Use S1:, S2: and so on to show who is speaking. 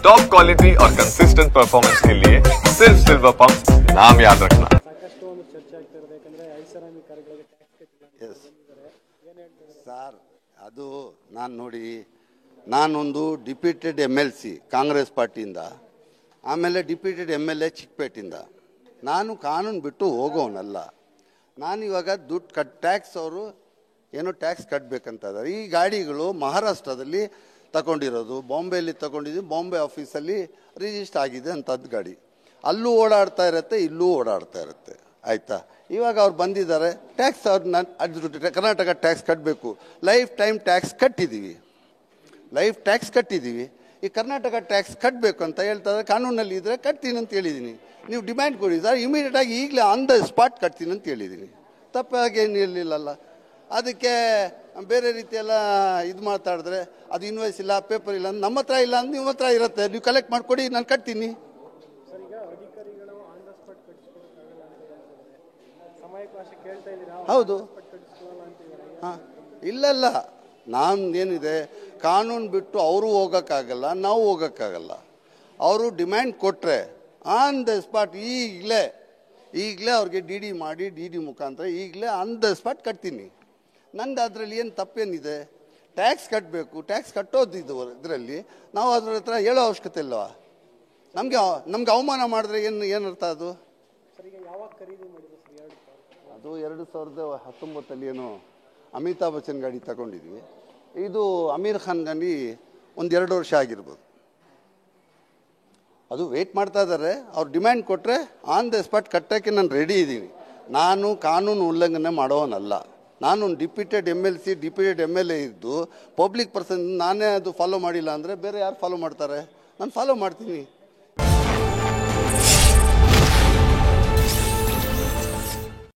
S1: Top quality और consistent performance के लिए सिर्फ सिल्वर पंप नाम याद रखना।
S2: ಸರ್ ಅದು ನಾನು ನೋಡಿ ನಾನೊಂದು ಡಿಪ್ಯೂಟೆಡ್ MLC ಕಾಂಗ್ರೆಸ್ ಪಾರ್ಟಿಯಿಂದ, ಆಮೇಲೆ ಡಿಪ್ಯೂಟೆಡ್ MLA ಚಿಕ್ಕಪೇಟಿಂದ. ನಾನು ಕಾನೂನು ಬಿಟ್ಟು ಹೋಗೋನಲ್ಲ. ನಾನು ಇವಾಗ ದುಡ್ಡು ಟ್ಯಾಕ್ಸ್ ಅವರು ಏನೋ ಟ್ಯಾಕ್ಸ್ ಕಟ್ಟಬೇಕಂತ ಇದ್ದಾರೆ. ಈ ಗಾಡಿಗಳು ಮಹಾರಾಷ್ಟ್ರದಲ್ಲಿ ತಗೊಂಡಿರೋದು, ಬಾಂಬೆಯಲ್ಲಿ ತಗೊಂಡಿದ್ದು, ಬಾಂಬೆ ಆಫೀಸಲ್ಲಿ ರಿಜಿಸ್ಟರ್ ಆಗಿದೆ ಅಂಥದ್ದು ಗಾಡಿ. ಅಲ್ಲೂ ಓಡಾಡ್ತಾ ಇರುತ್ತೆ, ಇಲ್ಲೂ ಓಡಾಡ್ತಾ ಇರುತ್ತೆ. ಆಯಿತಾ? ಇವಾಗ ಅವ್ರು ಬಂದಿದ್ದಾರೆ, ಟ್ಯಾಕ್ಸ್ ಅವ್ರು ಅದ್ರ ಕರ್ನಾಟಕ ಟ್ಯಾಕ್ಸ್ ಕಟ್ಟಬೇಕು. ಲೈಫ್ ಟೈಮ್ ಟ್ಯಾಕ್ಸ್ ಕಟ್ಟಿದ್ದೀವಿ, ಈ ಕರ್ನಾಟಕ ಟ್ಯಾಕ್ಸ್ ಕಟ್ಟಬೇಕು ಅಂತ ಹೇಳ್ತಾರೆ. ಕಾನೂನಲ್ಲಿ ಇದ್ದರೆ ಕಟ್ತೀನಿ ಅಂತ ಹೇಳಿದ್ದೀನಿ. ನೀವು ಡಿಮ್ಯಾಂಡ್ ಕೊಡಿ ಸರ್, ಇಮಿಡಿಯೇಟಾಗಿ ಈಗಲೇ ಆನ್ ದ ಸ್ಪಾಟ್ ಕಟ್ತೀನಿ ಅಂತ ಹೇಳಿದ್ದೀನಿ. ತಪ್ಪಾಗೇನು ಇರಲಿಲ್ಲಲ್ಲ. ಅದಕ್ಕೆ ಬೇರೆ ರೀತಿಯೆಲ್ಲ ಇದು ಮಾತಾಡಿದ್ರೆ ಅದು ಇನ್ವಾಯ್ಸ್ ಇಲ್ಲ, ಪೇಪರ್ ಇಲ್ಲ, ನಮ್ಮ ಹತ್ರ ಇಲ್ಲ ಅಂದ್ರೆ ನಿಮ್ಮ ಹತ್ರ ಇರುತ್ತೆ, ನೀವು ಕಲೆಕ್ಟ್ ಮಾಡಿಕೊಡಿ, ನಾನು ಕಟ್ತೀನಿ. ಹೌದು. ಹಾಂ, ಇಲ್ಲಲ್ಲ, ನಾನು ಏನಿದೆ ಕಾನೂನು ಬಿಟ್ಟು ಅವರು ಹೋಗೋಕ್ಕಾಗಲ್ಲ, ನಾವು ಹೋಗೋಕ್ಕಾಗಲ್ಲ. ಅವರು ಡಿಮ್ಯಾಂಡ್ ಕೊಟ್ಟರೆ ಆನ್ ದ ಸ್ಪಾಟ್ ಈಗಲೇ ಅವ್ರಿಗೆ ಡಿ ಮಾಡಿ, ಡಿ ಮುಖಾಂತರ ಈಗಲೇ ಆನ್ ದ ಸ್ಪಾಟ್ ಕಟ್ತೀನಿ. ನಂದು ಅದರಲ್ಲಿ ಏನು ತಪ್ಪೇನಿದೆ? ಟ್ಯಾಕ್ಸ್ ಕಟ್ಟಬೇಕು, ಟ್ಯಾಕ್ಸ್ ಕಟ್ಟೋದು ಇದರಲ್ಲಿ ನಾವು ಅದ್ರ ಹತ್ರ ಹೇಳೋ ಅವಶ್ಯಕತೆ ಇಲ್ಲವಾ? ನಮ್ಗೆ ಅವಮಾನ ಮಾಡಿದ್ರೆ ಏನರ್ಥ ಅದು? ಅದು 2019 ಏನೋ ಅಮಿತಾಬ್ ಬಚ್ಚನ್ ಗಾಡಿ ತಗೊಂಡಿದ್ವಿ. ಇದು ಅಮೀರ್ ಖಾನ್ ಗಾಡಿ ಒಂದು 2 ವರ್ಷ ಆಗಿರ್ಬೋದು. ಅದು ವೇಟ್ ಮಾಡ್ತಾ ಇದ್ದಾರೆ. ಅವ್ರು ಡಿಮ್ಯಾಂಡ್ ಕೊಟ್ಟರೆ ಆನ್ ದ ಸ್ಪಾಟ್ ಕಟ್ಟೋಕ್ಕೆ ನಾನು ರೆಡಿ ಇದ್ದೀನಿ. ನಾನು ಕಾನೂನು ಉಲ್ಲಂಘನೆ ಮಾಡೋನಲ್ಲ. ನಾನು ಡಿಪ್ಯೂಟೆಡ್ MLC, ಡಿಪ್ಯೂಟೆಡ್ MLA ಇದ್ದು ಪಬ್ಲಿಕ್ ಪರ್ಸನ್ ನಾನೇ ಅದು ಫಾಲೋ ಮಾಡಿಲ್ಲ ಅಂದರೆ ಬೇರೆ ಯಾರು ಫಾಲೋ ಮಾಡ್ತಾರೆ? ನಾನು ಫಾಲೋ ಮಾಡ್ತೀನಿ.